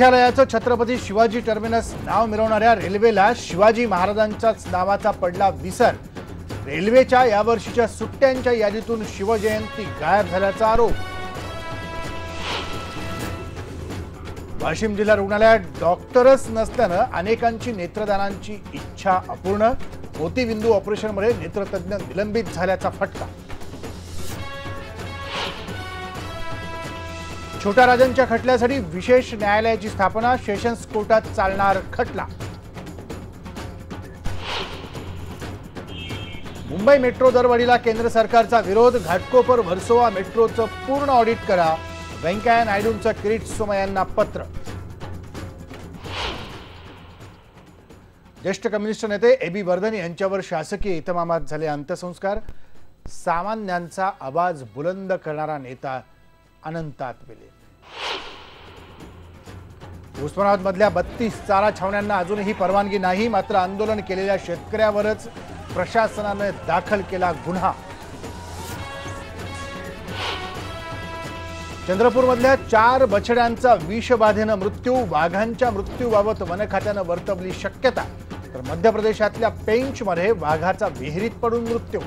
मुख्यालयाचं Chhatrapati Shivaji terminus नाव मिरवणाऱ्या रेल्वेला शिवाजी महाराजांच्याच नावाचा पडला विसर। रेल्वेच्या यावर्षीच्या सुट्ट्यांच्या यादीतून शिवजयंती गायब झाल्याचा आरोप। वाशिम जिल्हा रुग्णालयात डॉक्टरच नसल्यानं अनेकांची नेत्रदानाची इच्छा अपूर्ण। मोतीबिंदू ऑपरेशनमध्ये नेत्रतज्ञ निलंबित झाल्याचा फटका। छोट्या राजांच्या खटल्यासाठी विशेष न्यायालयाची स्थापना, सेशन्स कोर्टात चालणार खटला। मुंबई मेट्रो दरवाढीला केंद्र सरकारचा विरोध, घाटकोपर वर्सोवा मेट्रोचं पूर्ण ऑडिट करा, व्यंकय्या नायडूंचं किरीट सोमय्यांना पत्र। ज्येष्ठ कम्युनिस्ट नेते ए.बी. वर्धन यांच्यावर शासकीय इतमामात झाले अंत्यसंस्कार। सामान्यांचा आवाज बुलंद करणारा नेता अनंतात विलीन। उस्मानाबादमधल्या 32 चारा छावण्यांना अजूनही परवानगी नाही, मात्र आंदोलन केलेल्या शेतकऱ्यावरच प्रशासनाने दाखल केला गुन्हा। चंद्रपूरमधल्या 4 बछड्यांचा विषबाधेने मृत्यू, वाघांच्या मृत्यूबाबत वन खात्याने वर्तवली शक्यता, तर मध्य प्रदेशातल्या पेंचमध्ये वाघाचा विहिरीत पडून मृत्यू।